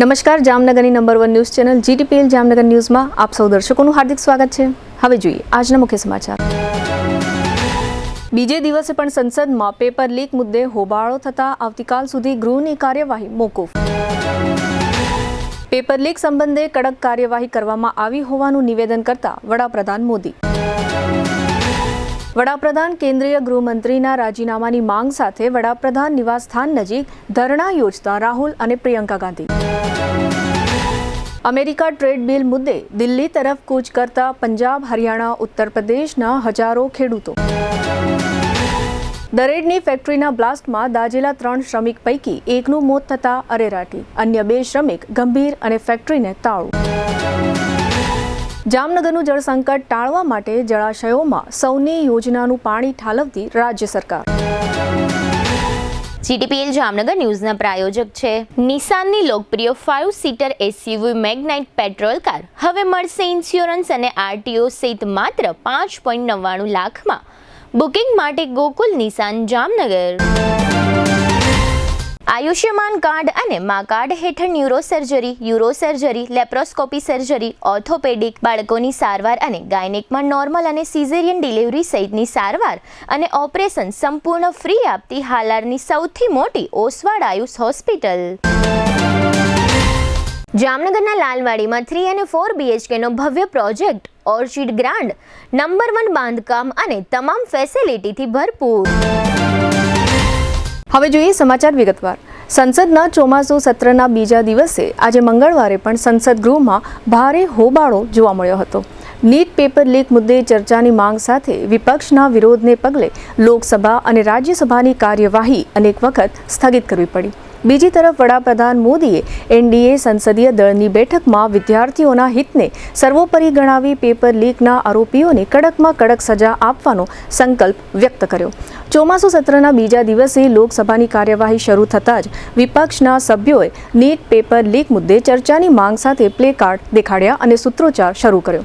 નમસ્કાર, જામનગરની number 1 news channel GTPL Jamnagar ન્યૂઝમાં આપ સૌ દર્શકોનું હાર્દિક સ્વાગત છે। હવે જોઈએ આજના મુખ્ય સમાચાર। બીજે દિવસે પણ સંસદમાં પેપર લીક મુદ્દે હોબાળો થતા આવતીકાલ સુધી ગૃહની કાર્યવાહી મોકૂફ। પેપર લીક સંબંધે કડક કાર્યવાહી કરવામાં આવી હોવાનું નિવેદન કરતા વડાપ્રધાન મોદી। વડાપ્રધાન કેન્દ્રીય ગૃહમંત્રીના રાજીનામાની માંગ સાથે વડાપ્રધાન નિવાસસ્થાન નજીક ધરણા યોજતા રાહુલ અને Priyanka Gandhi. America trade bill મુદ્દે દિલ્હી તરફ કૂચ કરતા પંજાબ, હરિયાણા, ઉત્તર પ્રદેશના હજારો ખેડૂતો। દરેડની ફેક્ટરીના બ્લાસ્ટમાં દાઝેલા 3 શ્રમિક પૈકી એકનું મોત થતા અરેરાટી, અન્ય 2 શ્રમિક ગંભીર અને ફેક્ટરીને તાળું। જામનગરનું જળ સંકટ ટાળવા માટે જળાશયોમાં સૌની યોજનાનું પાણી ઠાલવતી રાજ્ય સરકાર। GTPL જામનગર ન્યૂઝના પ્રાયોજક છે નિસાનની લોકપ્રિય 5 સીટર SUV મેગ્નાઇટ પેટ્રોલ કાર હવે મળશે ઇન્સ્યોરન્સ અને RTO સહિત માત્ર 5.99 લાખમાં। બુકિંગ માટે ગોકુલ નિસાન જામનગર। આયુષ્યમાન કાર્ડ અને મા કાર્ડ હેઠળ euro surgery, laparoscopy surgery, orthopaedic, બાળકોની સારવાર અને ગાયનેકમાં નોર્મલ અને સિઝેરિયન ડિલિવરી સહિતની સારવાર અને ઓપરેશન સંપૂર્ણ ફ્રી આપતી હાલારની સૌથી મોટી ઓસવાડ આયુષ હોસ્પિટલ। જામનગરના લાલવાડીમાં 3 અને 4 BHKનો ભવ્ય પ્રોજેક્ટ ઓર્ચિડ ગ્રાન્ડ નંબર 1 બાંધકામ અને તમામ ફેસિલિટીથી ભરપૂર। હવે જોઈએ સમાચાર વિગતવાર। સંસદના ચોમાસુ સત્રના બીજા દિવસે આજે મંગળવારે પણ સંસદ ગૃહમાં ભારે હોબાળો જોવા મળ્યો હતો। નીટ પેપર લીક મુદ્દે ચર્ચાની માંગ સાથે વિપક્ષના વિરોધને પગલે લોકસભા અને રાજ્યસભાની કાર્યવાહી અનેક વખત સ્થગિત કરવી પડી। બીજી તરફ વડાપ્રધાન મોદીએ NDA સંસદીય દળની બેઠકમાં વિદ્યાર્થીઓના હિતને સર્વોપરી ગણાવી પેપર લીકના આરોપીઓને કડકમાં કડક સજા આપવાનો સંકલ્પ વ્યક્ત કર્યો। ચોમાસુ સત્રના બીજા દિવસે લોકસભાની કાર્યવાહી શરૂ થતાં જ વિપક્ષના સભ્યોએ નીટ પેપર લીક મુદ્દે ચર્ચાની માંગ સાથે પ્લે કાર્ડ દેખાડ્યા અને સૂત્રોચ્ચાર શરૂ કર્યો।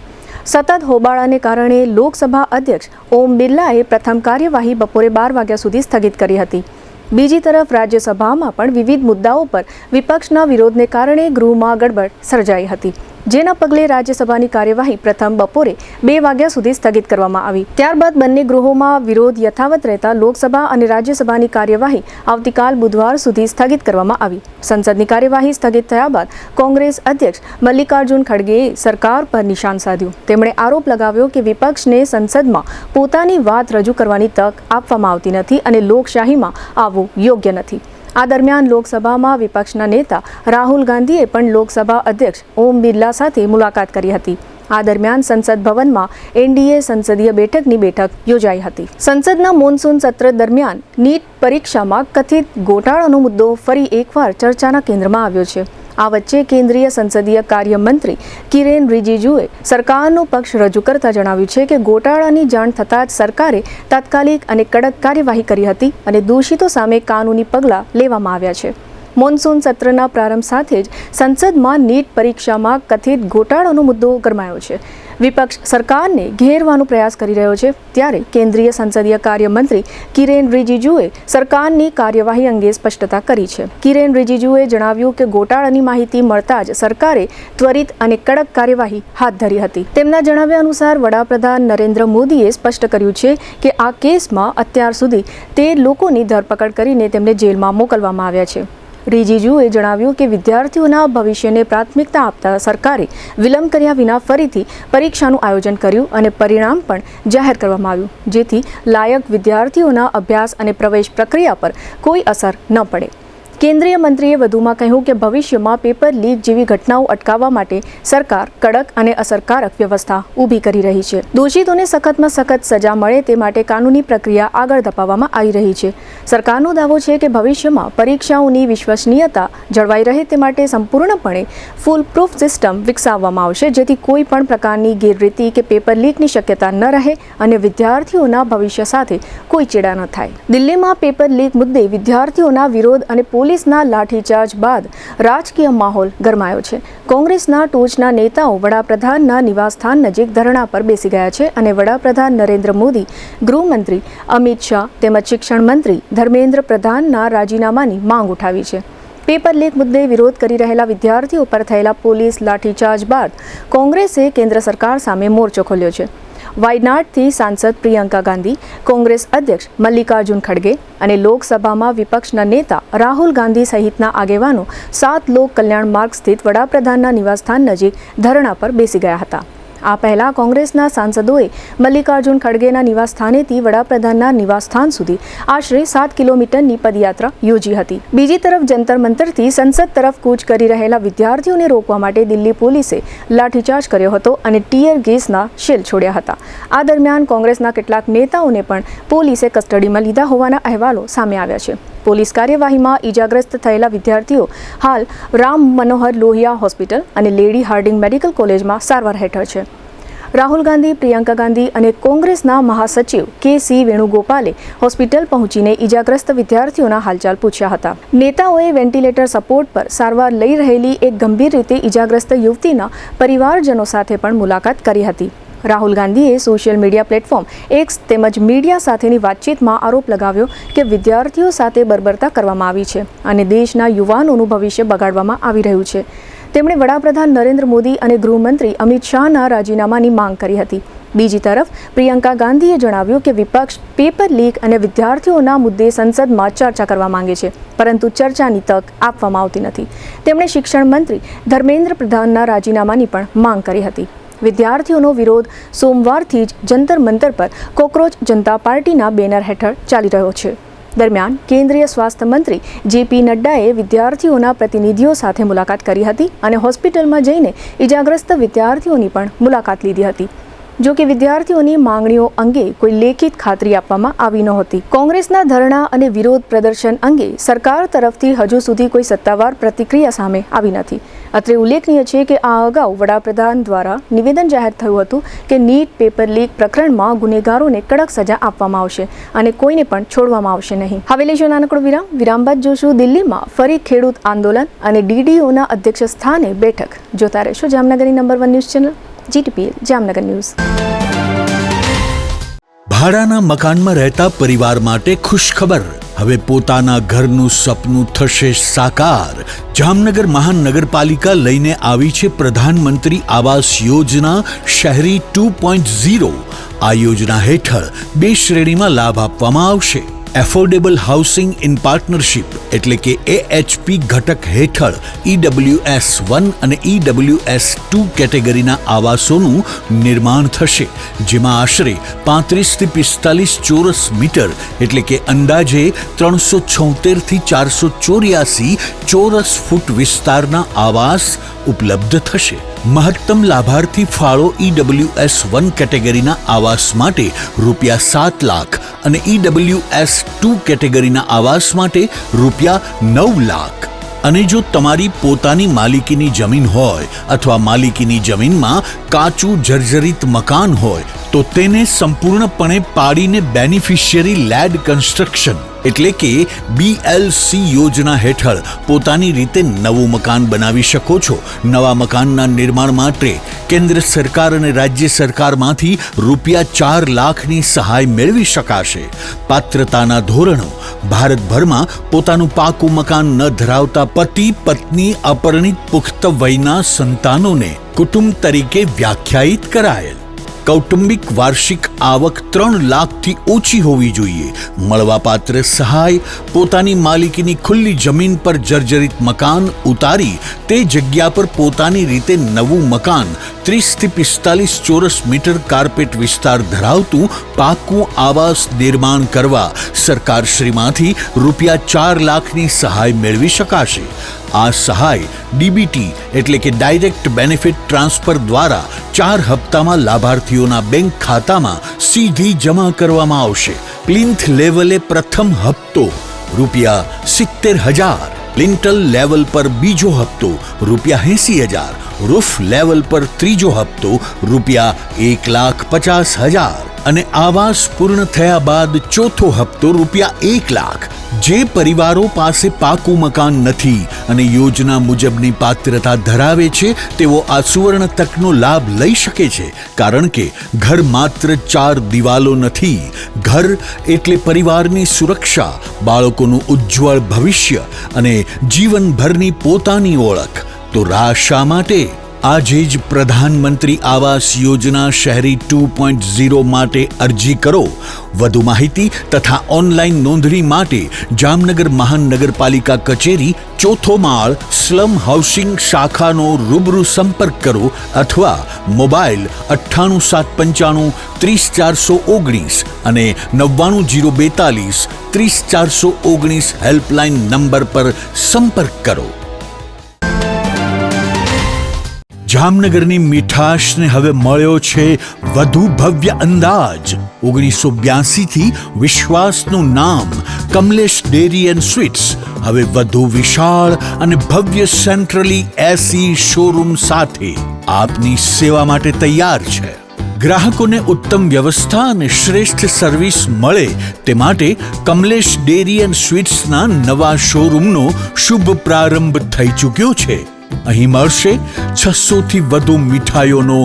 સતત હોબાળાને કારણે લોકસભા અધ્યક્ષ ઓમ બિરલાએ પ્રથમ કાર્યવાહી બપોરે 12 વાગ્યા સુધી સ્થગિત કરી હતી। બીજી તરફ રાજ્યસભામાં પણ વિવિધ મુદ્દાઓ પર વિપક્ષના વિરોધને કારણે ગૃહમાં ગડબડ સર્જાઈ હતી, જેના પગલે રાજ્યસભાની કાર્યવાહી પ્રથમ બપોરે 2 વાગ્યા સુધી સ્થગિત કરવામાં આવી। ત્યારબાદ બંને ગૃહોમાં વિરોધ યથાવત રહેતા લોકસભા અને રાજ્યસભાની કાર્યવાહી આવતીકાલ બુધવાર સુધી સ્થગિત કરવામાં આવી। સંસદની કાર્યવાહી સ્થગિત થયા બાદ કોંગ્રેસ અધ્યક્ષ મલ્લિકાર્જુન ખડગેએ સરકાર પર નિશાન સાધ્યું। તેમણે આરોપ લગાવ્યો કે વિપક્ષને સંસદમાં પોતાની વાત રજૂ કરવાની તક આપવામાં આવતી નથી અને લોકશાહીમાં આવવું યોગ્ય નથી। આ દરમિયાન લોકસભામાં વિપક્ષના નેતા રાહુલ ગાંધીએ પણ લોકસભા અધ્યક્ષ ઓમ બિરલા સાથે મુલાકાત કરી હતી। આ દરમિયાન સંસદ ભવનમાં NDA સંસદીય બેઠકની બેઠક યોજાઈ હતી। સંસદના મોન્સૂન સત્ર દરમિયાન નીટ પરીક્ષામાં કથિત ગોટાળાનો મુદ્દો ફરી એકવાર ચર્ચાના કેન્દ્રમાં આવ્યો છે। આ વચ્ચે કેન્દ્રીય સંસદીય કાર્ય મંત્રી કિરેન રિજિજુએ સરકારનો પક્ષ રજૂ કરતા જણાવ્યું છે કે ગોટાળાની જાણ થતાં જ સરકારે તાત્કાલિક અને કડક કાર્યવાહી કરી હતી અને દોષિતો સામે કાનૂની પગલાં લેવામાં આવ્યા છે। મોન્સૂન સત્રના પ્રારંભ સાથે જ સંસદમાં નીટ પરીક્ષામાં કથિત ગોટાળાનો મુદ્દો ગરમાયો છે। વિપક્ષ સરકારને ઘેરવાનો પ્રયાસ કરી રહ્યો છે, ત્યારે કેન્દ્રીય સંસદીય કાર્ય મંત્રી કિરેન રિજિજુએ સરકારની કાર્યવાહી અંગે સ્પષ્ટતા કરી છે। કિરેન રિજિજુએ જણાવ્યું કે ગોટાળાની માહિતી મળતા જ સરકારે ત્વરિત અને કડક કાર્યવાહી હાથ ધરી હતી। તેમના જણાવ્યા અનુસાર વડાપ્રધાન નરેન્દ્ર મોદીએ સ્પષ્ટ કર્યું છે કે આ કેસમાં અત્યાર સુધી 13 લોકોની ધરપકડ કરીને તેમને જેલમાં મોકલવામાં આવ્યા છે। રિજિજુએ જણાવ્યું કે વિદ્યાર્થીઓના ભવિષ્યને પ્રાથમિકતા આપતા સરકારે વિલંબ કર્યા વિના ફરીથી પરીક્ષાનું આયોજન કર્યું અને પરિણામ પણ જાહેર કરવામાં આવ્યું, જેથી લાયક વિદ્યાર્થીઓના અભ્યાસ અને પ્રવેશ પ્રક્રિયા પર કોઈ અસર ન પડે। કેન્દ્રીય મંત્રીએ વધુમાં કહ્યું કે ભવિષ્યમાં પેપર લીક જેવી ઘટનાઓ અટકાવવા માટે સરકાર કડક અને અસરકારક વ્યવસ્થા ઊભી કરી રહી છે। દોષિતોને સખતમાં સખત સજા મળે તે માટે કાનૂની પ્રક્રિયા આગળ ધપાવવામાં આવી રહી છે। સરકારનો દાવો છે કે ભવિષ્યમાં પરીક્ષાઓની વિશ્વસનીયતા જળવાઈ રહે તે માટે સંપૂર્ણપણે ફૂલ પ્રૂફ સિસ્ટમ વિકસાવવામાં આવશે, જેથી કોઈ પણ પ્રકારની ગેરરીતિ કે પેપર લીકની શક્યતા ન રહે અને વિદ્યાર્થીઓના ભવિષ્ય સાથે કોઈ ચેડા ન થાય। દિલ્હીમાં પેપર લીક મુદ્દે વિદ્યાર્થીઓના વિરોધ અને પોલીસના લાઠીચાર્જ બાદ રાજકીય માહોલ ગરમાયો છે। કોંગ્રેસના ટોચના નેતાઓ વડાપ્રધાનના નિવાસસ્થાન નજીક ધરણા પર બેસી ગયા છે અને વડાપ્રધાન નરેન્દ્ર મોદી, ગૃહમંત્રી અમિત શાહ તેમજ શિક્ષણ મંત્રી ધર્મેન્દ્ર પ્રધાનના રાજીનામાની માંગ ઉઠાવી છે। પેપર લીક મુદ્દે વિરોધ કરી રહેલા વિદ્યાર્થીઓ પર થયેલા પોલીસ લાઠીચાર્જ બાદ કોંગ્રેસે કેન્દ્ર સરકાર સામે મોરચો ખોલ્યો છે. વાયનાડથી સાંસદ પ્રિયંકા ગાંધી, કોંગ્રેસ અધ્યક્ષ મલ્લિકાર્જુન ખડગે અને લોકસભામાં વિપક્ષના નેતા રાહુલ ગાંધી સહિતના આગેવાનો 7 લોક કલ્યાણ માર્ગ સ્થિત વડાપ્રધાનના નિવાસસ્થાન નજીક ધરણા પર બેસી ગયા હતા. આ પહેલા કોંગ્રેસના સાંસદોએ મલ્લિકાર્જુન ખડગેના નિવાસસ્થાનેથી વડાપ્રધાનના નિવાસસ્થાન સુધી આશરે 7 કિલોમીટરની પદયાત્રા યોજી હતી. બીજી તરફ જંતર મંતરથી સંસદ તરફ કૂચ કરી રહેલા વિદ્યાર્થીઓને રોકવા માટે દિલ્હી પોલીસે લાઠીચાર્જ કર્યો હતો અને ટીયર ગેસના શેલ છોડ્યા હતા. આ દરમિયાન કોંગ્રેસના કેટલાક નેતાઓને પણ પોલીસે કસ્ટડીમાં લીધા હોવાના અહેવાલો સામે આવ્યા છે. પોલીસ કાર્યવાહીમાં ઈજાગ્રસ્ત થયેલા વિદ્યાર્થીઓ હાલ રામ મનોહર લોહિયા હોસ્પિટલ અને લેડી હાર્ડિંગ મેડિકલ કોલેજમાં સારવાર હેઠળ છે. રાહુલ ગાંધી, પ્રિયંકા ગાંધી અને કોંગ્રેસના મહાસચિવ કે.સી. વેણુગોપાલે હોસ્પિટલ પહોંચીને ઈજાગ્રસ્ત વિદ્યાર્થીઓના હાલચાલ પૂછ્યા હતા. નેતાઓએ વેન્ટિલેટર સપોર્ટ પર સારવાર લઈ રહેલી એક ગંભીર રીતે ઈજાગ્રસ્ત યુવતીના પરિવારજનો સાથે પણ મુલાકાત કરી હતી. રાહુલ ગાંધીએ સોશિયલ મીડિયા પ્લેટફોર્મ એક્સ તેમજ મીડિયા સાથેની વાતચીતમાં આરોપ લગાવ્યો કે વિદ્યાર્થીઓ સાથે બર્બરતા કરવામાં આવી છે અને દેશના યુવાનોનું ભવિષ્ય બગાડવામાં આવી રહ્યું છે. તેમણે વડાપ્રધાન નરેન્દ્ર મોદી અને ગૃહમંત્રી અમિત શાહના રાજીનામાની માંગ કરી હતી. બીજી તરફ પ્રિયંકા ગાંધીએ જણાવ્યું કે વિપક્ષ પેપર લીક અને વિદ્યાર્થીઓના મુદ્દે સંસદમાં ચર્ચા કરવા માંગે છે, પરંતુ ચર્ચાની તક આપવામાં આવતી નથી. તેમણે શિક્ષણ મંત્રી ધર્મેન્દ્ર પ્રધાનના રાજીનામાની પણ માંગ કરી હતી. વિદ્યાર્થીઓનો વિરોધ સોમવારથી જ જંતર મંતર પર કોકરોચ જનતા પાર્ટીના બેનર હેઠળ ચાલી રહ્યો છે. દરમિયાન કેન્દ્રીય સ્વાસ્થ્ય મંત્રી જે.પી. નડ્ડાએ વિદ્યાર્થીઓના પ્રતિનિધિઓ સાથે મુલાકાત કરી હતી અને હોસ્પિટલમાં જઈને ઈજાગ્રસ્ત વિદ્યાર્થીઓની પણ મુલાકાત લીધી હતી. જો કે વિદ્યાર્થીઓની માંગણીઓ અંગે કોઈ લેખિત ખાતરી આપવામાં આવી નહોતી. કોંગ્રેસના ધરણા અને વિરોધ પ્રદર્શન અંગે સરકાર તરફથી હજુ સુધી કોઈ સત્તાવાર પ્રતિક્રિયા સામે આવી નથી. અત્રે ઉલ્લેખનીય છે કે આ અગાઉ વડાપ્રધાન દ્વારા નિવેદન જાહેર થયું હતું કે નીટ પેપર લીક પ્રકરણમાં ગુનેગારોને કડક સજા આપવામાં આવશે અને કોઈને પણ છોડવામાં આવશે નહીં. હવે લઈશું નાનકડો વિરામ બાદ જોશું દિલ્હીમાં ફરી ખેડૂત આંદોલન અને ડીડીઓના અધ્યક્ષ સ્થાને બેઠક. જોતા રહેશો જામનગરની number 1 news channel GTPL Jamnagar news. ભાડાના મકાનમાં રહેતા પરિવાર માટે ખુશખબર. હવે પોતાના ઘરનું સપનું થશે સાકાર. જામનગર મહાનગરપાલિકા લઈને આવી છે પ્રધાનમંત્રી આવાસ યોજના શહેરી 2.0. આ યોજના હેઠળ 2 શ્રેણીમાં લાભ આપવામાં આવશે. એફોર્ડેબલ હાઉસિંગ ઇન પાર્ટનરશિપ એટલે કે AHP ઘટક હેઠળ EWS 1 અને EWS 2 કેટેગરીના આવાસોનું નિર્માણ થશે, જેમાં આશરે 35 થી 45 ચોરસ મીટર એટલે કે અંદાજે 376 થી 484 ચોરસ ફૂટ વિસ્તારના આવાસ ઉપલબ્ધ થશે. મહત્તમ લાભાર્થી ફાળો EWS 1 કેટેગરીના આવાસ માટે ₹7 લાખ અને EWS 2 કેટેગરીના આવાસ માટે ₹9 લાખ. અને જો તમારી પોતાની માલિકીની જમીન હોય અથવા માલિકીની જમીનમાં કાચું જર્જરિત મકાન હોય તો તેને સંપૂર્ણપણે પાડીને બેનિફિશિયરી લેડ કન્સ્ટ્રક્શન એટલે કે BLC યોજના હેઠળ પોતાની રીતે નવું મકાન બનાવી શકો છો. નવા મકાનના નિર્માણ માટે કેન્દ્ર સરકાર અને રાજ્ય સરકારમાંથી ₹4 લાખની સહાય મેળવી શકાશે. પાત્રતાના ધોરણો: ભારતભરમાં પોતાનું પાકું મકાન ન ધરાવતા પતિ, પત્ની, અપરિણિત પુખ્ત વયના સંતાનોને કુટુંબ તરીકે વ્યાખ્યાયિત કરાયેલ. કૌટુંબિક વાર્ષિક આવક 3 લાખથી ઓછી હોવી જોઈએ. મળવાપાત્ર સહાય: પોતાની માલિકીની ખુલ્લી જમીન પર જર્જરિત મકાન ઉતારી તે જગ્યા પર પોતાની રીતે નવું મકાન 30 થી 45 ચોરસ મીટર કાર્પેટ વિસ્તાર ધરાવતું પાકું આવાસ નિર્માણ કરવા સરકારશ્રીમાંથી ₹4 લાખની સહાય મેળવી શકાશે. આ સહાય DBT એટલે કે ડાયરેક્ટ બેનિફિટ ટ્રાન્સફર દ્વારા 4 હપ્તામાં લાભાર્થીઓના બેંક ખાતામાં સીધી જમા કરવામાં આવશે. પ્લિન્થ લેવલે પ્રથમ હપ્તો ₹70,000, લિન્ટલ લેવલ પર બીજો હપ્તો ₹80,000, રૂફ લેવલ પર ત્રીજો હપ્તો ₹1,50,000. અને આવાસ પૂર્ણ થયા બાદ ચોથો હપ્તો ₹1 લાખ. જે પરિવારો પાસે પાકું મકાન નથી અને યોજના મુજબની પાત્રતા ધરાવે છે તેઓ આ સુવર્ણ તકનો લાભ લઈ શકે છે, કારણ કે ઘર માત્ર 4 દિવાલો નથી. ઘર એટલે પરિવારની સુરક્ષા, બાળકોનું ઉજ્જવળ ભવિષ્ય અને જીવનભરની પોતાની ઓળખ. તો રાહ શા માટે? આજે જ પ્રધાનમંત્રી આવાસ યોજના શહેરી 2.0 માટે અરજી કરો. વધુ માહિતી તથા ઓનલાઈન નોંધણી માટે જામનગર મહાનગરપાલિકા કચેરી, 4થો માળ, સ્લમ હાઉસિંગ શાખાનો રૂબરૂ સંપર્ક કરો અથવા મોબાઈલ 98 795 30 419 અને 99 042 30 419 હેલ્પલાઇન નંબર પર સંપર્ક કરો. જામનગરની મીઠાશને હવે મળ્યો છે વધુ ભવ્ય અંદાજ. 1982 થી વિશ્વાસનું નામ કમલેશ ડેરી એન્ડ સ્વીટ્સ હવે વધુ વિશાળ અને ભવ્ય સેન્ટ્રલી એસી શોરૂમ સાથે આપની સેવા માટે તૈયાર છે. ગ્રાહકોને ઉત્તમ વ્યવસ્થા અને શ્રેષ્ઠ સર્વિસ મળે તે માટે કમલેશ ડેરી એન્ડ સ્વીટ્સના નવા શોરૂમનો શુભ પ્રારંભ થઈ ચૂક્યો છે. અહીં મળશે 600 થી વધુ મીઠાઈઓનો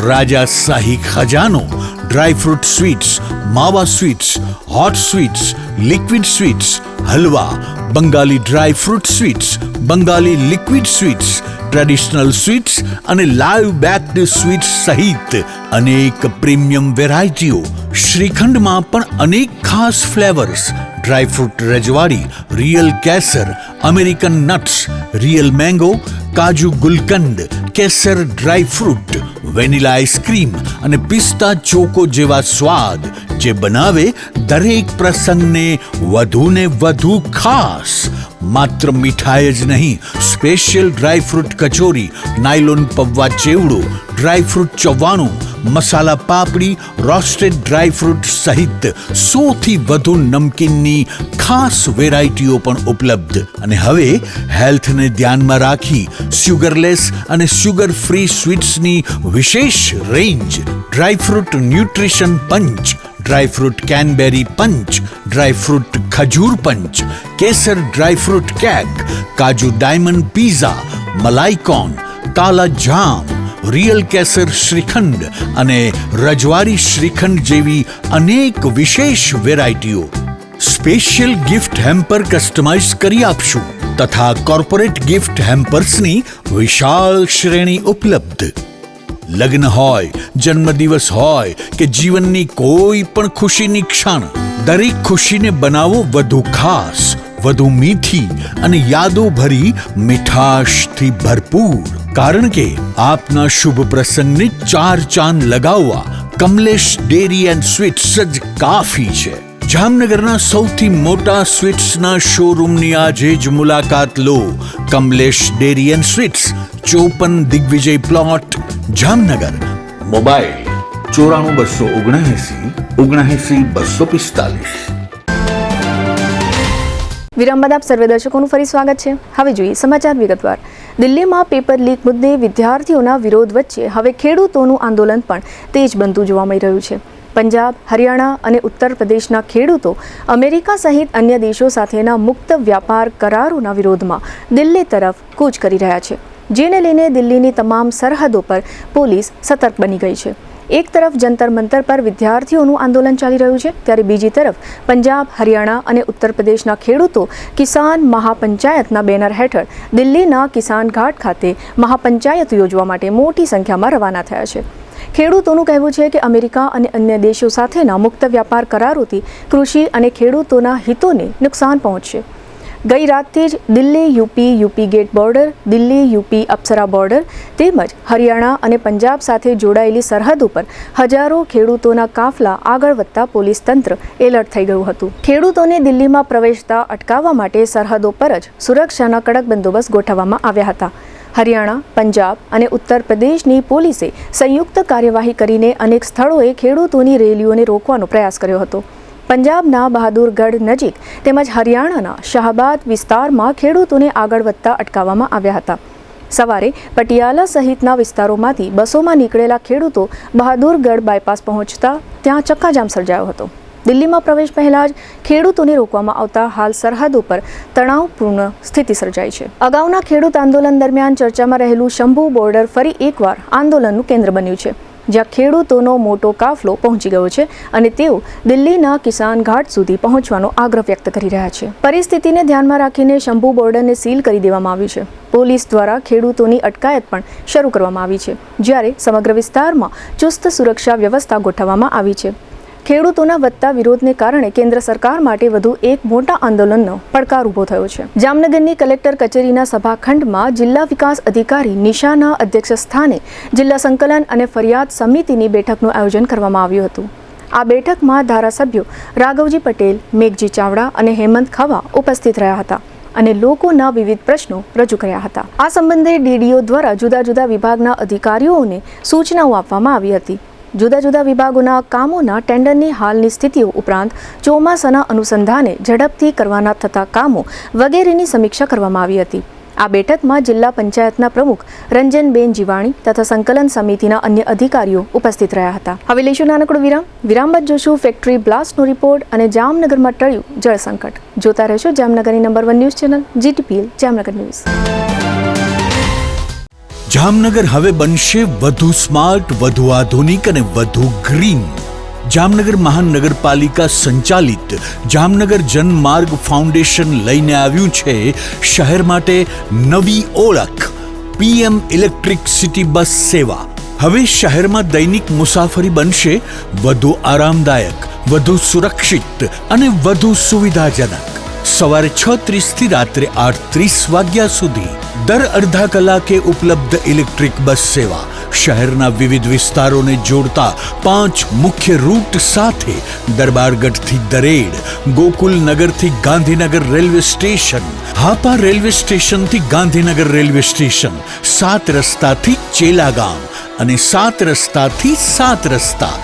રાજાશાહી ખજાનો. ડ્રાયફ્રૂટ સ્વીટ્સ, માવા sweets, hot sweets, liquid sweets, halwa, Bengali dry fruit sweets, Bengali liquid sweets, traditional sweets અને લાઈવ બેક્ડ સ્વીટ્સ સહિત અનેક પ્રીમિયમ વેરાયટીઓ. શ્રીખંડમાં પણ અનેક ખાસ ફ્લેવર્સ. ડ્રાયફ્રૂટ રજવાડી, રિયલ કેસર, અમેરિકન નટ્સ, રિયલ મેંગો, કાજુ ગુલકંદ, કેસર ડ્રાયફ્રૂટ, વેનીલા આઈસ્ક્રીમ અને પિસ્તા ચોકો જેવા સ્વાદ જે બનાવે દરેક પ્રસંગને વધુને વધુ ખાસ. માત્ર મીઠાઈ જ નહીં, સ્પેશિયલ ડ્રાયફ્રૂટ કચોરી, નાયલોન પૌવા ચેવડો, ડ્રાયફ્રૂટ ચવાણું, મસાલા પાપડી, રોસ્ટેડ ડ્રાયફ્રૂટ સહિત 100 થી વધુ નમકીનની ખાસ વેરાયટીઓ પણ ઉપલબ્ધ. અને હવે હેલ્થને ધ્યાનમાં રાખી સુગરલેસ અને સુગર ફ્રી સ્વીટ્સની વિશેષ રેન્જ. ડ્રાયફ્રૂટ ન્યુટ્રિશન પંચ, ડ્રાયફ્રૂટ કેનબેરી પંચ, ડ્રાયફ્રૂટ ખજૂર પંચ, કેસર ડ્રાયફ્રૂટ કેક, કાજુ ડાયમંડ પીઝા, મલાઈકોન, કાલા જામ, રિયલ કેસર શ્રીખંડ અને રજવાડી શ્રીખંડ જેવી અનેક વિશેષ વેરાયટીઓ. સ્પેશિયલ ગિફ્ટ હેમ્પર કસ્ટમાઇઝ કરી આપશું તથા કોર્પોરેટ ગિફ્ટ હેમ્પર્સની વિશાળ શ્રેણી ઉપલબ્ધ. લગ્ન હોય, જન્મદિવસ હોય કે જીવનની કોઈ પણ ખુશીની ક્ષણ, દરેક ખુશીને બનાવો વધુ ખાસ, વધુ મીઠી અને યાદો ભરી મીઠાશથી ભરપૂર. કારણ કે આપના શુભ પ્રસંગને 4 ચાંદ લગાવવા કમલેશ ડેરી એન્ડ સ્વીટ્સ જ કાફી છે. જામનગરના સૌથી મોટા સ્વીટ્સના શોરૂમની આજે જ મુલાકાત લો. Kamlesh dairy and sweets, 54 Digvijay plot, Jamnagar. Mobile 94 279 245. વિરામ બાદ આપ સર્વે દર્શકોનું ફરી સ્વાગત છે. હવે જોઈએ સમાચાર વિગતવાર. દિલ્હીમાં પેપર લીક મુદ્દે વિદ્યાર્થીઓના વિરોધ વચ્ચે હવે ખેડૂતોનું આંદોલન પણ તેજ બનતું જોવા મળી રહ્યું છે. પંજાબ, હરિયાણા અને ઉત્તર પ્રદેશના ખેડૂતો અમેરિકા સહિત અન્ય દેશો સાથેના મુક્ત વ્યાપાર કરારોના વિરોધમાં દિલ્હી તરફ કૂચ કરી રહ્યા છે, જેને લઈને દિલ્હીની તમામ સરહદો પર પોલીસ સતર્ક બની ગઈ છે. એક તરફ જંતર મંતર પર વિદ્યાર્થીઓનું આંદોલન ચાલી રહ્યું છે, ત્યારે બીજી તરફ પંજાબ, હરિયાણા અને ઉત્તર પ્રદેશના ખેડૂતો કિસાન મહાપંચાયતના બેનર હેઠળ દિલ્હીના કિસાન ઘાટ ખાતે મહાપંચાયત યોજવા માટે મોટી સંખ્યામાં રવાના થયા છે. ખેડૂતોનું કહેવું છે કે અમેરિકા અને અન્ય દેશો સાથેના મુક્ત વ્યાપાર કરારોથી કૃષિ અને ખેડૂતોના હિતોને નુકસાન પહોંચશે. ગઈ રાતથી જ Delhi UP gate border, Delhi UP Apsara border તેમજ હરિયાણા અને પંજાબ સાથે જોડાયેલી સરહદ ઉપર હજારો ખેડૂતોના કાફલા આગળ વધતા પોલીસ તંત્ર એલર્ટ થઈ ગયું હતું. ખેડૂતોને દિલ્હીમાં પ્રવેશતા અટકાવવા માટે સરહદો પર જ સુરક્ષાના કડક બંદોબસ્ત ગોઠવવામાં આવ્યા હતા. હરિયાણા, પંજાબ અને ઉત્તર પ્રદેશની પોલીસે સંયુક્ત કાર્યવાહી કરીને અનેક સ્થળોએ ખેડૂતોની રેલીઓને રોકવાનો પ્રયાસ કર્યો હતો. પંજાબના બહાદુરગઢ નજીક તેમજ હરિયાણાના શાહબાદ વિસ્તારમાં ખેડૂતોને આગળ વધતા અટકાવવામાં આવ્યા હતા. સવારે પટિયાલા સહિતના વિસ્તારોમાંથી બસોમાં નીકળેલા ખેડૂતો બહાદુરગઢ બાયપાસ પહોંચતા ત્યાં ચક્કાજામ સર્જાયો હતો. દિલ્હીમાં પ્રવેશ પહેલા જ ખેડૂતોને રોકવામાં આવતા હાલ સરહદો પર તણાવપૂર્ણ સ્થિતિ સર્જાઈ છે. અગાઉના ખેડૂત આંદોલન દરમિયાન ચર્ચામાં રહેલું શંભુ બોર્ડર ફરી એકવાર આંદોલનનું કેન્દ્ર બન્યું છે, જ્યાં ખેડૂતોનો મોટો કાફલો પહોંચી ગયો છે અને તેઓ દિલ્હીના કિસાન ઘાટ સુધી પહોંચવાનો આગ્રહ વ્યક્ત કરી રહ્યા છે. પરિસ્થિતિને ધ્યાનમાં રાખીને શંભુ બોર્ડરને સીલ કરી દેવામાં આવ્યું છે. પોલીસ દ્વારા ખેડૂતોની અટકાયત પણ શરૂ કરવામાં આવી છે, જ્યારે સમગ્ર વિસ્તારમાં ચુસ્ત સુરક્ષા વ્યવસ્થા ગોઠવવામાં આવી છે. ખેડૂતોના વધતા વિરોધને કારણે કેન્દ્ર સરકાર માટે વધુ એક મોટા આંદોલનનો પડકાર ઊભો થયો છે. જામનગરની કલેક્ટર કચેરીના સભાખંડમાં જિલ્લા વિકાસ અધિકારી નિશાના અધ્યક્ષ સ્થાને જિલ્લા સંકલન અને ફરિયાદ સમિતિની બેઠકનું આયોજન કરવામાં આવ્યું હતું. આ બેઠકમાં ધારાસભ્યો રાઘવજી પટેલ, મેઘજી ચાવડા અને હેમંત ખવા ઉપસ્થિત રહ્યા હતા અને લોકોના વિવિધ પ્રશ્નો રજૂ કર્યા હતા. આ સંબંધે ડીડીઓ દ્વારા જુદા જુદા વિભાગના અધિકારીઓને સૂચનાઓ આપવામાં આવી હતી. જુદા જુદા વિભાગોના કામોના ટેન્ડરની હાલની સ્થિતિઓ ઉપરાંત ચોમાસાના અનુસંધાને ઝડપથી કરવાના થતા કામો વગેરેની સમીક્ષા કરવામાં આવી હતી. આ બેઠકમાં જિલ્લા પંચાયતના પ્રમુખ રંજનબેન જીવાણી તથા સંકલન સમિતિના અન્ય અધિકારીઓ ઉપસ્થિત રહ્યા હતા. હવે લઈશું નાનકડો વિરામ બાદ જોશું ફેક્ટરી બ્લાસ્ટનો રિપોર્ટ અને જામનગરમાં ટળ્યું જળ સંકટ. જોતા રહેશો જામનગરની number 1 news channel GTPL Jamnagar news. Jamnagar હવે બનશે વધુ સ્માર્ટ, વધુ આધુનિક અને વધુ ગ્રીન. જામનગર મહાનગરપાલિકા સંચાલિત જામનગર જનમાર્ગ ફાઉન્ડેશન લઈને આવ્યું છે શહેર માટે નવી ઓળખ, PM ઇલેક્ટ્રિક સિટી બસ સેવા. હવે શહેરમાં દૈનિક મુસાફરી બનશે વધુ આરામદાયક, વધુ સુરક્ષિત અને વધુ સુવિધાજનક. સવારે 6:30 થી રાત્રે 8:30 વાગ્યા સુધી દર અડધા કલાકે ઉપલબ્ધ ઇલેક્ટ્રિક બસ સેવા શહેરના વિવિધ વિસ્તારોને જોડતા 5 મુખ્ય રૂટ સાથે દરબારગઢથી દરેડ, ગોકુલનગરથી Gandhinagar railway station, Hapa railway સ્ટેશનથી ગાંધીનગર રેલવે સ્ટેશન, 7 રસ્તાથી ચેલાગામ અને 7 રસ્તાથી 7 રસ્તા.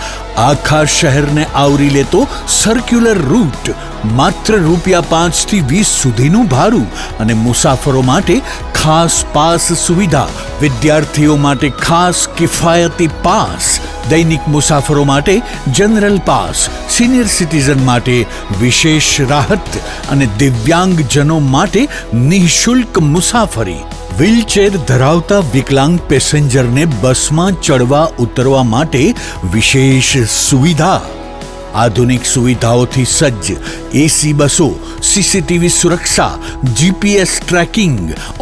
આખા શહેરને આવરી લેતો સર્ક્યુલર રૂટ. માત્ર ₹5 થી 20 સુધીનું ભાડું અને મુસાફરો માટે ખાસ પાસ સુવિધા. વિદ્યાર્થીઓ માટે ખાસ કિફાયતી પાસ, દૈનિક મુસાફરો માટે જનરલ પાસ, સિનિયર સિટીઝન માટે વિશેષ રાહત અને દિવ્યાંગજનો માટે નિઃશુલ્ક મુસાફરી. વ્હીલચેર ધરાવતા વિકલાંગ પેસેન્જરને બસમાં ચડવા ઉતરવા માટે વિશેષ સુવિધા. આધુનિક સુવિધાઓથી સજ્જ AC બસો, CCTV સુરક્ષા, GPS tracking,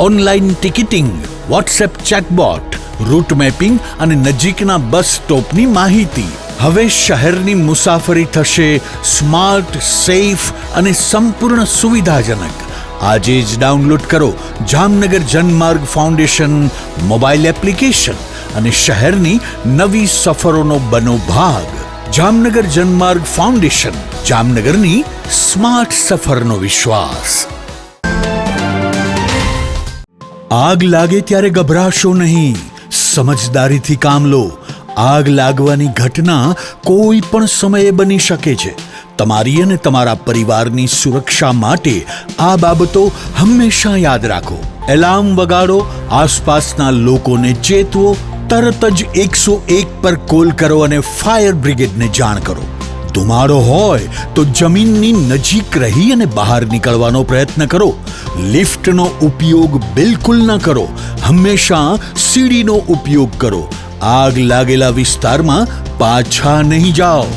online ticketing, WhatsApp chatbot, route mapping અને નજીકના બસ સ્ટોપની માહિતી. હવે શહેરની મુસાફરી થશે સ્માર્ટ, સેફ અને સંપૂર્ણ સુવિધાજનક. આજે જ ડાઉનલોડ કરો Jamnagar Janmarg foundation mobile application અને શહેરની નવી સફરોનો બનો ભાગ. જામનગર જનમાર્ગ ફાઉન્ડેશન, જામનગરની સ્માર્ટ સફરનો વિશ્વાસ. આગ લાગે ત્યારે ગભરાશો નહીં, સમજદારીથી કામ લો. આગ લાગવાની ઘટના કોઈ પણ સમયે બની શકે છે. તમારી અને તમારા પરિવારની સુરક્ષા માટે આ બાબતો હંમેશા યાદ રાખો. એલાર્મ વગાડો, આસપાસના લોકોને ચેતવો, તરત જ 101 પર કોલ કરો અને ફાયર બ્રિગેડને જાણ કરો. ધુમાડો હોય તો જમીનની નજીક રહી અને બહાર નીકળવાનો પ્રયત્ન કરો. લિફ્ટનો ઉપયોગ બિલકુલ ન કરો. હંમેશા સીડીનો ઉપયોગ કરો. આગ લાગેલા વિસ્તારમાં પાછા નહીં જાઓ.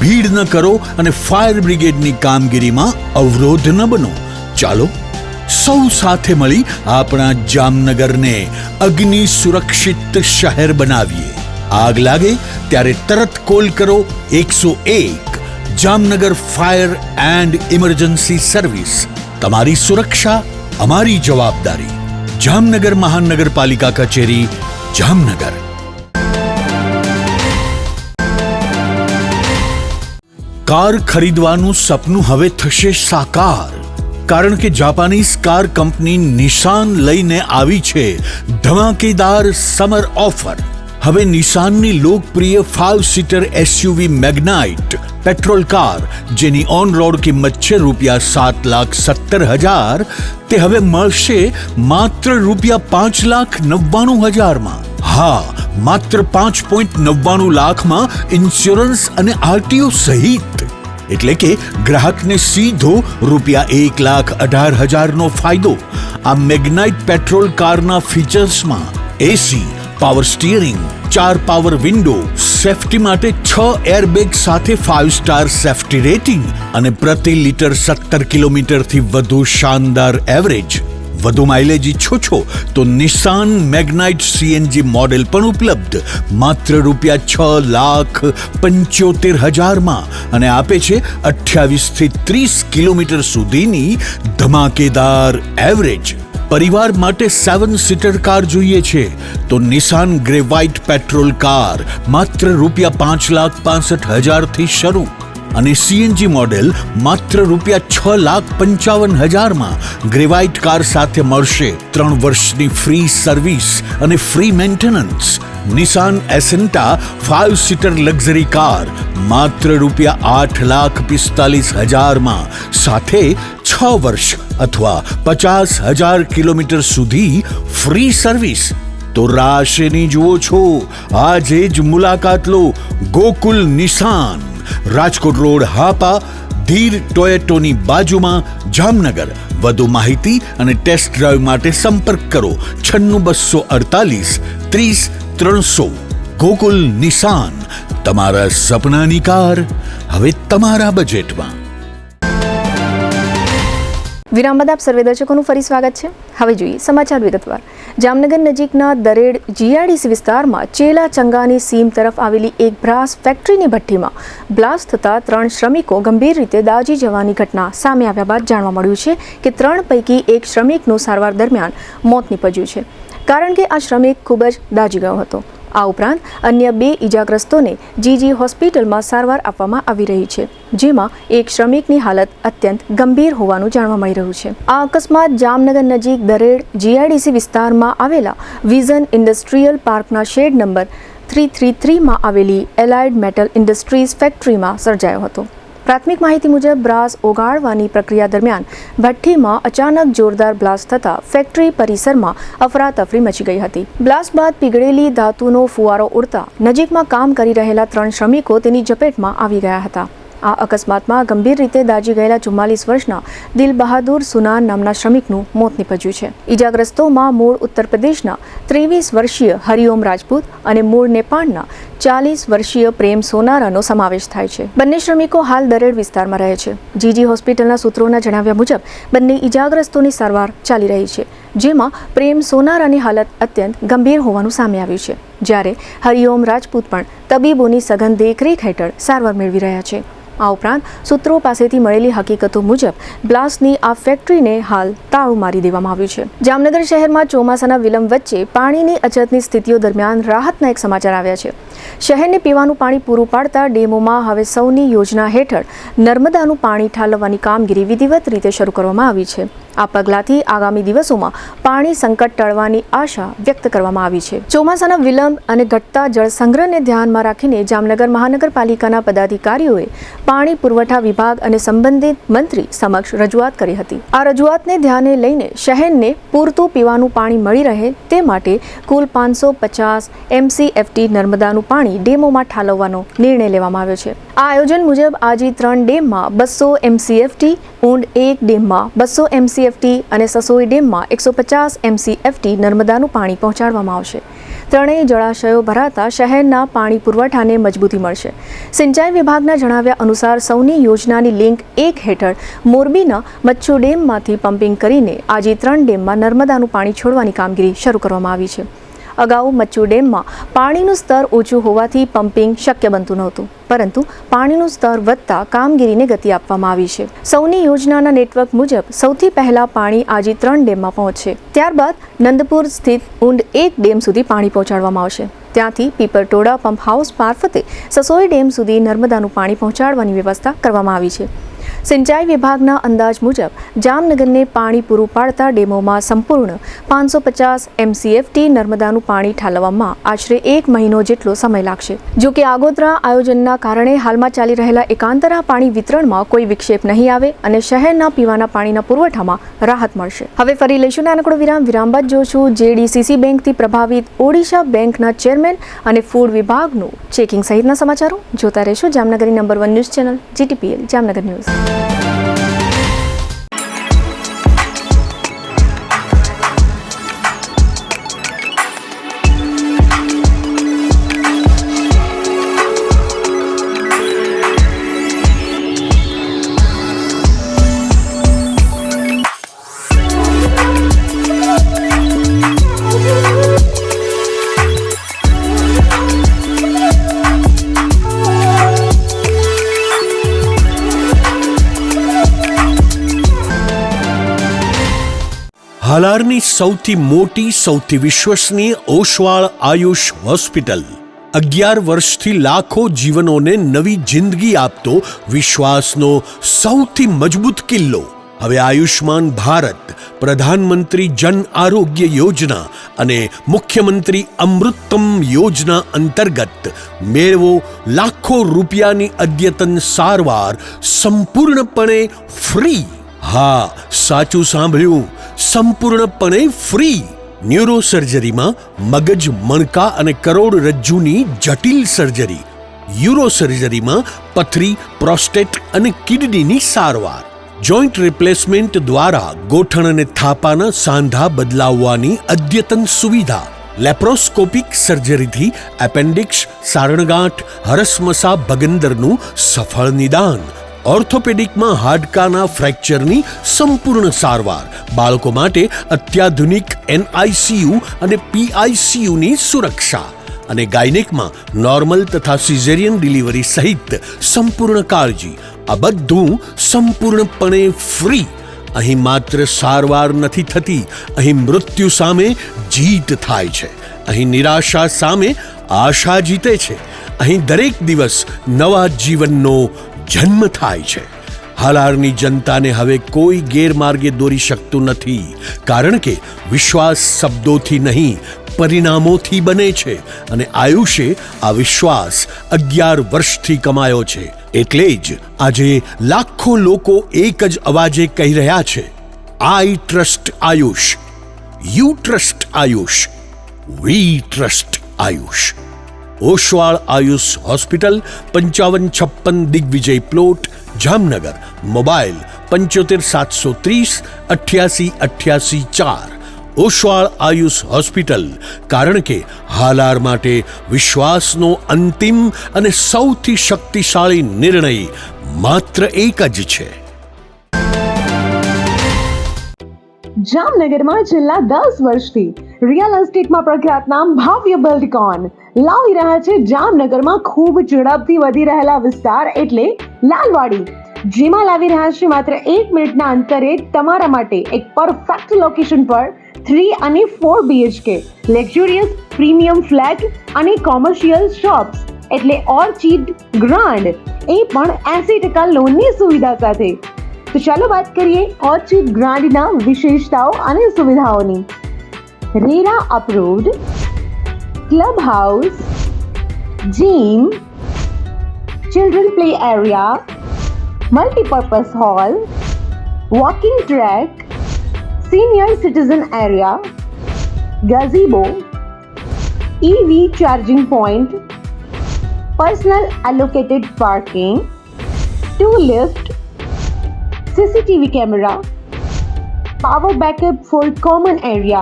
ભીડ ન કરો અને ફાયર બ્રિગેડની કામગીરીમાં અવરોધ ન બનો. ચાલો સૌ સાથે મળી આપણા જામનગરને અગ્નિ સુરક્ષિત શહેર બનાવીએ. આગ લાગે ત્યારે તરત કોલ કરો 101. Jamnagar fire and emergency service. તમારી સુરક્ષા અમારી જવાબદારી. જામનગર મહાનગરપાલિકા કચેરી, જામનગર. કાર ખરીદવાનું સપનું હવે થશે સાકાર, કારણ કે જાપાનીઝ કાર કંપની નિશાન લઈને આવી છે ધમાકેદાર સમર ઓફર. હવે નિસાનની લોકપ્રિય 5 સીટર એસયુવી મેગ્નાઇટ પેટ્રોલ કાર, જેની ઓન રોડ કિંમત છે ₹7,70,000, તે હવે મળશે માત્ર ₹5,99,000 હા, માત્ર 5.99 લાખમાં ઇન્સ્યોરન્સ અને આરટીઓ સહિત. એટલે કે ગ્રાહકને સીધો ₹1,18,000 ફાયદો. આ મેગ્નાઇટ પેટ્રોલ કારના ફીચર્સમાં AC, power steering, 4 power window, safety માટે 6 એરબેગ સાથે 5 સ્ટાર સેફટી રેટિંગ અને પ્રતિ લીટર 17 કિલોમીટરથી વધુ શાનદાર એવરેજ. વધુ માઇલેજ ઈચ્છો છો તો નિસાન મેગ્નાઇટ સીએનજી મોડેલ પણ ઉપલબ્ધ માત્ર ₹6,75,000 અને આપે છે 28 થી 30 કિલોમીટર સુધીની ધમાકેદાર એવરેજ. પરિવાર માટે 7 સીટર કાર જોઈએ છે તો નિસાન ગ્રે વ્હાઇટ પેટ્રોલ કાર માત્ર ₹5,65,000 થી શરૂ અને સીએનજી મોડેલ માત્ર ₹6,55,000 ગ્રે વ્હાઇટ કાર સાથે મળશે 3 વર્ષની ફ્રી સર્વિસ અને ફ્રી મેન્ટેનન્સ. નિસાન એસેન્ટા 5 સીટર લક્ઝરી કાર માત્ર ₹8,45,000 સાથે 6 વર્ષ અથવા 50,000 કિલોમીટર સુધી ફ્રી સર્વિસ. તો રાશેની જુઓ છો, આજે જ મુલાકાત લો ગોકુલ નિસાન, રાજકોટ રોડ, હાપા, ધીર ટોયેટોની બાજુમાં, જામનગર. વધુ માહિતી અને ટેસ્ટ ડ્રાઈવ માટે સંપર્ક કરો 96 248 30 300. ગોકુલ નિસાન, તમારા સપનાની કાર હવે તમારા બજેટમાં. વિરામ બાદ આપ સર્વે દર્શકોનું ફરી સ્વાગત છે. હવે જોઈએ સમાચાર વિગતવાર. જામનગર નજીકના દરેડ જીઆઈડીસી વિસ્તારમાં ચેલા ચંગાની સીમ તરફ આવેલી એક બ્રાસ ફેક્ટરીની ભઠ્ઠીમાં બ્લાસ્ટ થતાં 3 શ્રમિકો ગંભીર રીતે દાઝી જવાની ઘટના સામે આવ્યા બાદ જાણવા મળ્યું છે કે 3 પૈકી એક શ્રમિકનું સારવાર દરમિયાન મોત નીપજ્યું છે, કારણ કે આ શ્રમિક ખૂબ જ દાઝી ગયો હતો. આ ઉપરાંત અન્ય 2 ઇજાગ્રસ્તોને જીજી હોસ્પિટલમાં સારવાર આપવામાં આવી રહી છે, જેમાં એક શ્રમિકની હાલત અત્યંત ગંભીર હોવાનું જાણવા મળી રહ્યું છે. આ અકસ્માત જામનગર નજીક દરેડ જીઆઈડીસી વિસ્તારમાં આવેલા વિઝન ઇન્ડસ્ટ્રીયલ પાર્કના શેડ નંબર 333માં આવેલી એલાઇડ મેટલ ઇન્ડસ્ટ્રીઝ ફેક્ટરીમાં સર્જાયો હતો. પ્રાથમિક માહિતી મુજબ બ્રાસ ઓગાળવાની પ્રક્રિયા દરમિયાન ભઠ્ઠીમાં અચાનક જોરદાર બ્લાસ્ટ થતાં ફેક્ટરી પરિસરમાં અફરાતફરી મચી ગઈ હતી. બ્લાસ્ટ બાદ પીગળેલી ધાતુનો ફુવારો ઉડતા નજીકમાં કામ કરી રહેલા 3 શ્રમિકો તેની ઝપેટમાં આવી ગયા હતા. આ અકસ્માતમાં ગંભીર રીતે દાઝી ગયેલા 44 વર્ષના દિલ બહાદુર સુનાન નામના શ્રમિકનું મોત નીપજ્યું છે. ઇજાગ્રસ્તોમાં મૂળ ઉત્તર પ્રદેશના 23 વર્ષીય હરિઓમ રાજપૂત અને મૂળ નેપાળના 40 વર્ષીય પ્રેમ સોનારાનો સમાવેશ થાય છે. બંને શ્રમિકો હાલ દરેડ વિસ્તારમાં રહે છે. જીજી હોસ્પિટલના સૂત્રોના જણાવ્યા મુજબ બંને ઇજાગ્રસ્તોની સારવાર ચાલી રહી છે, જેમાં પ્રેમ સોનારાની હાલત અત્યંત ગંભીર હોવાનું સામે આવ્યું છે, જ્યારે હરિઓમ રાજપૂત પણ તબીબોની સઘન દેખરેખ હેઠળ સારવાર મેળવી રહ્યા છે. આ ઉપરાંત સૂત્રો પાસેથી મળેલી હકીકતો મુજબ બ્લાસ્ટની આ ફેક્ટરીને હાલ તાળું મારી દેવામાં આવ્યું છે. જામનગર શહેરમાં ચોમાસાના વિલંબ વચ્ચે પાણીની અછતની સ્થિતિઓ દરમિયાન રાહતના એક સમાચાર આવ્યા છે. શહેરને પીવાનું પાણી પૂરું પાડતા ડેમોમાં હવે સૌની યોજના હેઠળ નર્મદાનું પાણી ઠાલવવાની કામગીરી વિધિવત રીતે શરૂ કરવામાં આવી છે. આ પગલાંથી આગામી દિવસોમાં પાણી સંકટ ટળવાની આશા વ્યક્ત કરવામાં આવી છે. ચોમાસાના વિલંબ અને ઘટતા જળ સંગ્રહને ધ્યાનમાં રાખીને જામનગર મહાનગરપાલિકાના પદાધિકારીઓએ પાણી પુરવઠા વિભાગ અને સંબંધિત મંત્રી સમક્ષ રજૂઆત કરી હતી. આ રજૂઆતને ધ્યાને લઈને શહેરને પૂરતું પીવાનું પાણી મળી રહે તે માટે કુલ 550 MCFT નર્મદાનું પાણી ડેમોમાં ઠાલવવાનો નિર્ણય લેવામાં આવ્યો છે. આ આયોજન મુજબ આજી 3 ડેમમાં 200 MCFT, ઊંડ 1 ડેમમાં 200 MCFT અને સસોઈ ડેમમાં 150 MCFT નર્મદાનું પાણી પહોંચાડવામાં આવશે. ત્રણેય જળાશયો ભરાતા શહેરના પાણી પુરવઠાને મજબૂતી મળશે. સિંચાઈ વિભાગના જણાવ્યા અનુસાર સૌની યોજનાની લિંક 1 હેઠળ મોરબીના મચ્છુ ડેમમાંથી પમ્પિંગ કરીને આજી 3 ડેમમાં નર્મદાનું પાણી છોડવાની કામગીરી શરૂ કરવામાં આવી છે. અગાઉ મચ્છુ ડેમમાં પાણીનું સ્તર ઓછું હોવાથી પમ્પિંગ શક્ય બનતું નહોતું, પરંતુ પાણીનું સ્તર વધતા કામગીરીને ગતિ આપવામાં આવી છે. સૌની યોજનાના નેટવર્ક મુજબ સૌથી પહેલા પાણી આજી 3 ડેમમાં પહોંચશે. ત્યારબાદ નંદપુર સ્થિત ઊંડ 1 ડેમ સુધી પાણી પહોંચાડવામાં આવશે. ત્યાંથી પીપરટોડા પંપ હાઉસ મારફતે સસોઈ ડેમ સુધી નર્મદાનું પાણી પહોંચાડવાની વ્યવસ્થા કરવામાં આવી છે. સિંચાઈ વિભાગના અંદાજ મુજબ જામનગરને પાણી પૂરું પાડતા ડેમોમાં સંપૂર્ણ 550 MCFT નર્મદાનું પાણી ઠાલવવામાં આશરે 1 મહિનો જેટલો સમય લાગશે. જો કે આગોતરા આયોજનના કારણે હાલમાં ચાલી રહેલા એકાંતરા પાણી વિતરણમાં કોઈ વિક્ષેપ નહીં આવે અને શહેરના પીવાના પાણીના પુરવઠામાં રાહત મળશે. હવે ફરી લઈશું નાનકડો વિરામ બાદ જોશું JDCC બેંકથી પ્રભાવિત ઓડિશા બેંકના ચેરમેન અને ફૂડ વિભાગનું ચેકિંગ સહિતના સમાચારો. જોતા રહેશો જામનગરની number 1 news channel GTPL Jamnagar news. હાલારની સૌથી મોટી સૌથી વિશ્વસનીય ઓશવાળ આયુષ હોસ્પિટલ 11 વર્ષથી લાખો જીવનોને નવી જિંદગી આપતો વિશ્વાસનો સૌથી મજબૂત કિલ્લો. હવે આયુષ્માન ભારત, પ્રધાનમંત્રી જન આરોગ્ય યોજના અને મુખ્યમંત્રી અમૃતમ યોજના અંતર્ગત મેળવો લાખો રૂપિયાની અદ્યતન સારવાર સંપૂર્ણપણે ફ્રી. હા, સાચું સાંભળ્યું, સંપૂર્ણપણે ફ્રી. ન્યુરો સર્જરીમાં મગજ, મણકા અને કરોડરજ્જુની જટિલ સર્જરી, યુરો સર્જરીમાં પથરી, પ્રોસ્ટેટ અને કિડનીની સારવાર, જોઈન્ટ રિપ્લેસમેન્ટ દ્વારા ગોઠણ અને થાપાના સાંધા બદલાવવાની અદ્યતન સુવિધા, લેપ્રોસ્કોપિક સર્જરીથી એપેન્ડિક્સ, સારણગાંઠ, હરસમસા ભગંદરનું સફળ નિદાન, ઓર્થોપેડિકમાં હાડકાના ફ્રેક્ચરની સંપૂર્ણ સારવાર, બાળકો માટે અત્યાધુનિક NICU અને PICUની સુરક્ષા અને ગાયનેકમાં નોર્મલ તથા સિઝેરિયન ડિલિવરી સહિત સંપૂર્ણ કાળજી. આ બધું સંપૂર્ણપણે ફ્રી. અહીં માત્ર સારવાર નથી થતી, અહીં મૃત્યુ સામે જીત થાય છે. અહીં નિરાશા સામે આશા જીતે છે. અહીં દરેક દિવસ નવા જીવનનો જન્મ થાય છે. હાલારની જનતાને હવે કોઈ ગેરમાર્ગે દોરી શકતું નથી, કારણ કે વિશ્વાસ શબ્દોથી નહીં પરિણામોથી બને છે અને આયુષે આ વિશ્વાસ 11 વર્ષથી કમાયો છે. એટલે જ આજે લાખો લોકો એક જ અવાજે કહી રહ્યા છે, I trust Ayush, you trust Ayush, we trust Ayush. Oshwal Ayush hospital, 5556 Digvijay plot, Jamnagar. Mobile 75 730 88 88 4. Oshwal Ayush hospital, કારણ કે હાલાર માટે વિશ્વાસનો અંતિમ અને સૌથી શક્તિશાળી નિર્ણય માત્ર એક જ છે. જામનગરમાં છેલ્લા 10 વર્ષથી રિયલ એસ્ટેટમાં પ્રખ્યાત નામ ભવ્ય બિલ્ડકોન લાવી રહ્યા છે જામનગરમાં ખૂબ ઝડપથી વધી રહેલા વિસ્તાર એટલે લાલવાડી, જેમાં લાવી રહ્યા છે માત્ર 1 મિનિટના અંતરે તમારા માટે એક પરફેક્ટ લોકેશન પર 3 અને 4 BHK લક્ઝુરિયસ પ્રીમિયમ ફ્લેટ અને કોમર્શિયલ શોપ્સ એટલે ઓર્ચિડ ગ્રાન્ડ, એ પણ 80% લોનની સુવિધા સાથે. તો ચાલો વાત કરીએ ઓર્ચિડ ગ્રાન્ડના વિશેષતાઓ અને સુવિધાઓની. RERA approved, club house, gym, children play area, multipurpose hall, walking track, senior citizen area, gazebo, EV charging point, personal allocated parking, 2 lift, CCTV camera, power backup for common area,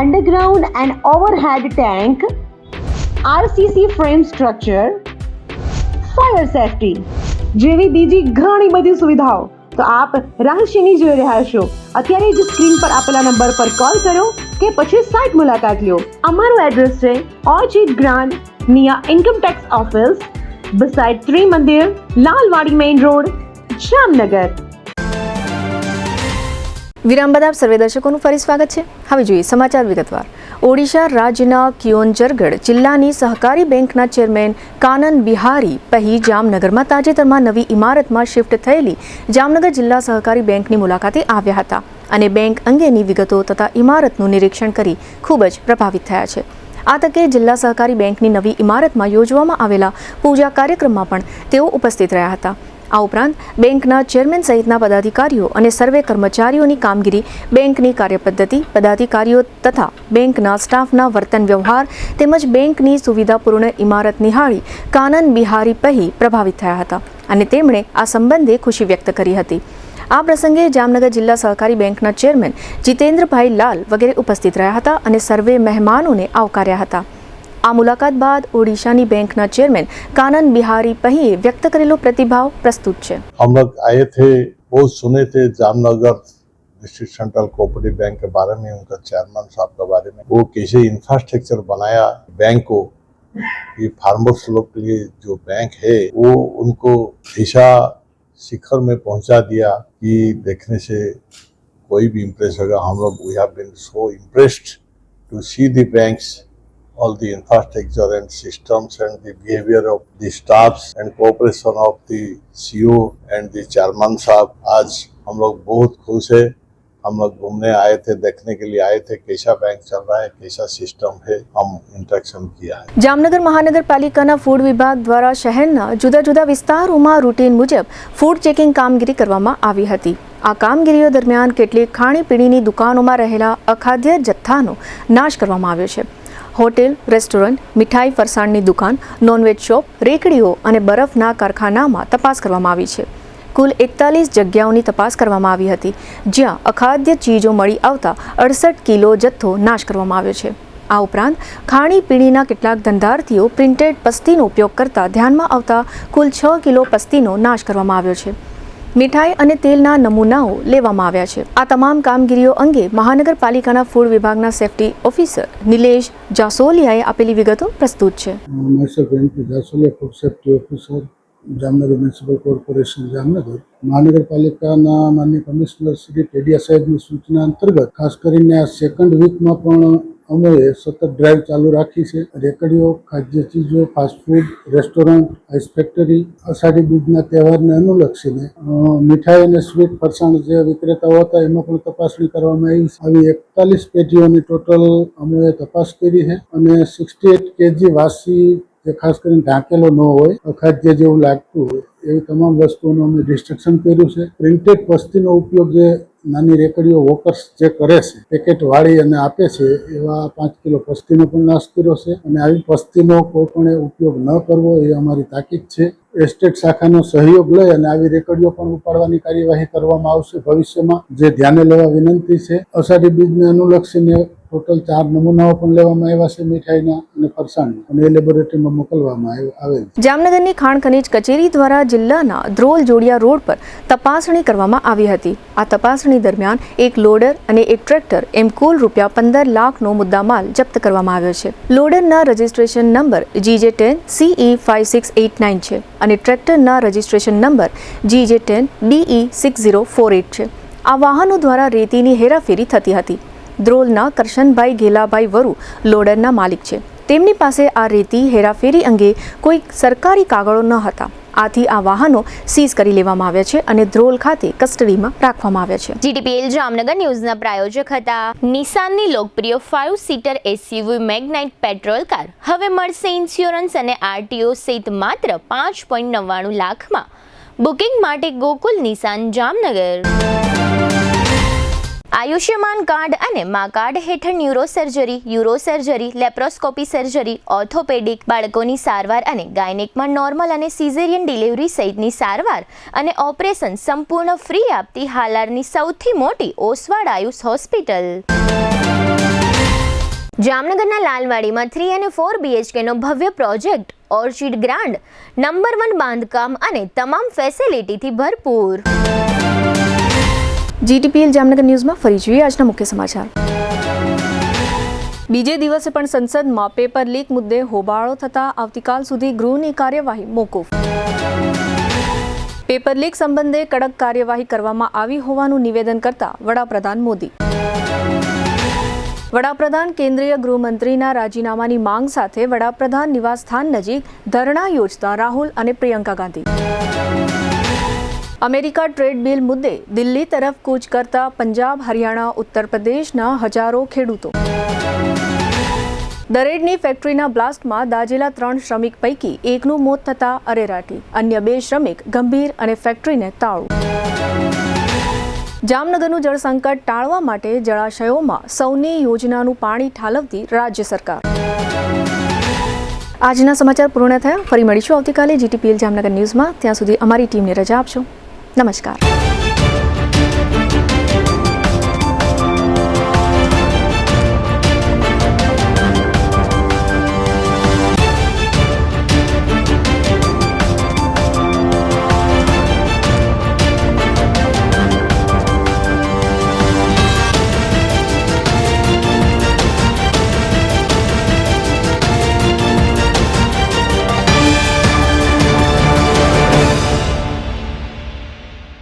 underground and overhead tank, RCC frame structure, fire safety જેવી બીજી ઘણી બધી સુવિધાઓ તો આપ રહસ્યની જોઈ રહ્યા છો. અત્યારે જ સ્ક્રીન પર આપેલા નંબર પર કોલ કરો કે પછી સાઇટ મુલાકાત લો. અમારું એડ્રેસ છે Orchid Grand near income tax office, beside Trimandir, Lalwadi main road, Jamnagar. વિરામ બાદ આપ સર્વે દર્શકોનું ફરી સ્વાગત છે. હવે જોઈએ સમાચાર વિગતવાર. ઓડિશા રાજ્યના કિયોંઝરગઢ જિલ્લાની સહકારી બેંકના ચેરમેન કાનન બિહારી પહી જામનગરમાં તાજેતરમાં નવી ઇમારતમાં શિફ્ટ થયેલી જામનગર જિલ્લા સહકારી બેંકની મુલાકાતે આવ્યા હતા અને બેંક અંગેની વિગતો તથા ઇમારતનું નિરીક્ષણ કરી ખૂબ જ પ્રભાવિત થયા છે. આ તકે જિલ્લા સહકારી બેંકની નવી ઇમારતમાં યોજવામાં આવેલા પૂજા કાર્યક્રમમાં પણ તેઓ ઉપસ્થિત રહ્યા હતા. આ ઉપરાંત બેંકના ચેરમેન સહિતના પદાધિકારીઓ અને સર્વે કર્મચારીઓની કામગીરી, બેંકની કાર્યપદ્ધતિ, પદાધિકારીઓ તથા બેંકના સ્ટાફના વર્તન વ્યવહાર તેમજ બેંકની સુવિધાપૂર્ણ ઇમારત નિહાળી કાનન બિહારી પહી પ્રભાવિત થયા હતા અને તેમણે આ સંબંધે ખુશી વ્યક્ત કરી હતી. આ પ્રસંગે જામનગર જિલ્લા સહકારી બેંકના ચેરમેન જીતેન્દ્રભાઈ લાલ વગેરે ઉપસ્થિત રહ્યા હતા અને સર્વે મહેમાનોને આવકાર્યા હતા. આ મુલાકાત બાદ ઓડિશાની બેંકના चेयरमैन कानन बिहारी पहिए व्यक्त करेलो प्रतिभाव प्रस्तुत है. हम लोग आए थे, बहुत सुने थे Jamnagar district central cooperative bank के बारे में, उनका चेयरमैन साहब के बारे में, वो कैसे इंफ्रास्ट्रक्चर बनाया बैंक को, ये फार्मर्स लोग के लिए जो बैंक है वो उनको ऐसा शिखर में पहुंचा दिया कि देखने से कोई भी इम्प्रेस होगा. हम लोग we have been so impressed to see the banks, all the infrastructure and systems and the behavior of the staffs and cooperation of the CEO and the chairman साहब. आज हम लोग बहुत खुश है. हम लोग घूमने आए थे, देखने के लिए आए थे कैसा बैंक चल रहा है, कैसा सिस्टम है, हम इंटरेक्शन किया है. જામનગર મહાનગરપાલિકાના ફૂડ વિભાગ દ્વારા શહેરના જુદા જુદા વિસ્તારોમાં રૂટીન મુજબ ફૂડ ચેકિંગ કામગીરી કરવામાં આવી હતી. આ કામગીરીઓ દરમિયાન કેટલીક ખાણીપીણીની દુકાનોમાં રહેલા અખાદ્ય જથ્થાનો નાશ કરવામાં આવ્યો છે. હોટેલ, રેસ્ટોરન્ટ, મીઠાઈ ફરસાણની દુકાન, નોનવેજ શોપ, રેકડીઓ અને બરફના કારખાનામાં તપાસ કરવામાં આવી છે. કુલ 41 જગ્યાઓની તપાસ કરવામાં આવી હતી, જ્યાં અખાદ્ય ચીજો મળી આવતા 68 કિલો જથ્થો નાશ કરવામાં આવ્યો છે. આ ઉપરાંત ખાણીપીણીના કેટલાક ધંધાર્થીઓ પ્રિન્ટેડ પસ્તીનો ઉપયોગ કરતા ધ્યાનમાં આવતા કુલ 6 કિલો પસ્તીનો નાશ કરવામાં આવ્યો છે. મીઠાઈ અને તેલના નમૂનાઓ લેવામાં આવ્યા છે. આ તમામ કામગીરીઓ અંગે મહાનગરપાલિકાના ફૂડ વિભાગના સેફટી ઓફિસર નિલેશ જાસોલિયાએ આપેલી વિગતો પ્રસ્તુત છે. Jasoliya food safety officer, Jamnagar municipal corporation Jamnagar. મહાનગરપાલિકાના માનનીય કમિશનર શ્રી ટેડિયા સાહેબની સૂચના અંતર્ગત ખાસ કરીને આ સેકન્ડ વીકમાં પણ અમે સતત ડ્રાઈવ ચાલુ રાખી છે. રેકડીઓ, ખાદ્ય ચીજો, ફાસ્ટફૂડ, રેસ્ટોરન્ટ, આઈસ ફેક્ટરી, અષાઢી બીજના તહેવારને અનુલક્ષીને મીઠાઈ અને સ્વીટ ફરસાણ જે વિક્રેતાઓ હતા એમાં પણ તપાસણી કરવામાં આવી. 41 પેઢીઓની ટોટલ અમે તપાસ કરી છે અને 68 કેજી વાસી, જે ખાસ કરીને ઢાંકેલો ન હોય, અખાદ્ય જેવું લાગતું હોય એવી તમામ વસ્તુઓનું અમે ડિસ્ટ્રક્શન કર્યું છે. પ્રિન્ટેડ પસ્તીનો ઉપયોગ જે નાની રેકડીઓ વોકર્સ જે કરે છે, પેકેટ વાળી અને આપે છે, એવા 5 કિલો પસ્તીનો પણ નાશ કર્યો છે અને આવી પસ્તીનો કોઈ પણ ઉપયોગ ન કરવો એ અમારી તાકીદ છે. એસ્ટેટ શાખાનો સહયોગ લઈ અને આવી રેકડીઓ પણ ઉપાડવાની કાર્યવાહી કરવામાં આવશે ભવિષ્યમાં, જે ધ્યાને લેવા વિનંતી છે. અષાઢી બીજને અનુલક્ષીને ટોટલ 4 નમૂનાઓ પણ લેવામાં આવ્યા છે મીઠાઈના અને ફરસાણના, અને એ લેબોરેટરીમાં મોકલવામાં આવેલ. જામનગરની ખાણ ખનીજ કચેરી દ્વારા જિલ્લાના ધ્રોલ જોડિયા રોડ પર તપાસણી કરવામાં આવી હતી. આ તપાસણી દરમિયાન એક લોડર અને એક ટ્રેક્ટર એમ કુલ ₹15 લાખનો મુદ્દામાલ જપ્ત કરવામાં આવ્યો છે. લોડરના રજિસ્ટ્રેશન નંબર GJ10 CE5689 છે અને ટ્રેક્ટરના રજિસ્ટ્રેશન નંબર GJ10 DE6048 છે. આ વાહનો દ્વારા રેતીની હેરાફેરી થતી હતી. ધ્રોલના કરશનભાઈ ઘેલાભાઈ વરુ લોડરના માલિક છે. તેમની પાસે આ રેતી હેરાફેરી અંગે કોઈ સરકારી કાગળો ન હતા. આથી આ વાહનો સીઝ કરી લેવામાં આવ્યા છે અને ધ્રોલ ખાતે કસ્ટડીમાં રાખવામાં આવ્યા છે. GTPL જામનગર ન્યૂઝના પ્રાયોજક હતા નિસાનની લોકપ્રિય 5 સીટર SUV મેગ્નાઇટ પેટ્રોલ કાર હવે મળશે ઇન્સ્યોરન્સ અને RTO સહિત માત્ર 5.99 લાખમાં. બુકિંગ માટે ગોકુલ નિસાન જામનગર. આયુષ્યમાન કાર્ડ અને મા કાર્ડ હેઠળ euro surgery, laparoscopy surgery, orthopaedic, બાળકોની સારવાર અને ગાયનેકમાં નોર્મલ અને સિઝેરિયન ડિલિવરી સહિતની સારવાર અને ઓપરેશન સંપૂર્ણ ફ્રી આપતી હાલારની સૌથી મોટી ઓસવાડ આયુષ હોસ્પિટલ. જામનગરના લાલવાડીમાં 3 અને 4 BHKનો ભવ્ય પ્રોજેક્ટ ઓર્ચિડ ગ્રાન્ડ, નંબર 1 બાંધકામ અને તમામ ફેસિલિટીથી ભરપૂર. GTPL જામનગર ન્યૂઝમાં ફરી જોઈએ આજના મુખ્ય સમાચાર. બીજે દિવસે પણ સંસદમાં પેપર લીક મુદ્દે હોબાળો થતા આવતીકાલ સુધી ગૃહની કાર્યવાહી મોકૂફ. પેપર લીક સંબંધે કડક કાર્યવાહી કરવામાં આવી હોવાનું નિવેદન કરતા વડાપ્રધાન મોદી. વડાપ્રધાન કેન્દ્રીય ગૃહમંત્રીના રાજીનામાની માંગ સાથે વડાપ્રધાન નિવાસસ્થાન નજીક ધરણા યોજતા રાહુલ અને Priyanka Gandhi. America trade bill મુદ્દે દિલ્હી તરફ કૂચ કરતા પંજાબ, હરિયાણા, ઉત્તર પ્રદેશના હજારો ખેડૂતો. દરેડની ફેક્ટરીના બ્લાસ્ટમાં દાઝેલા 3 શ્રમિક પૈકી એકનું મોત થતાં અરેરાટી, અન્ય 2 શ્રમિક ગંભીર અને ફેક્ટરીને તાળું. જામનગરનું જળ સંકટ ટાળવા માટે જળાશયોમાં સૌની યોજનાનું પાણી ઠાલવતી રાજ્ય સરકાર. આજના સમાચાર પૂર્ણ થયા. ફરી મળીશું આવતીકાલે GTPL જામનગર ન્યૂઝમાં. ત્યાં સુધી અમારી ટીમને રજા આપશો. નમસ્કાર.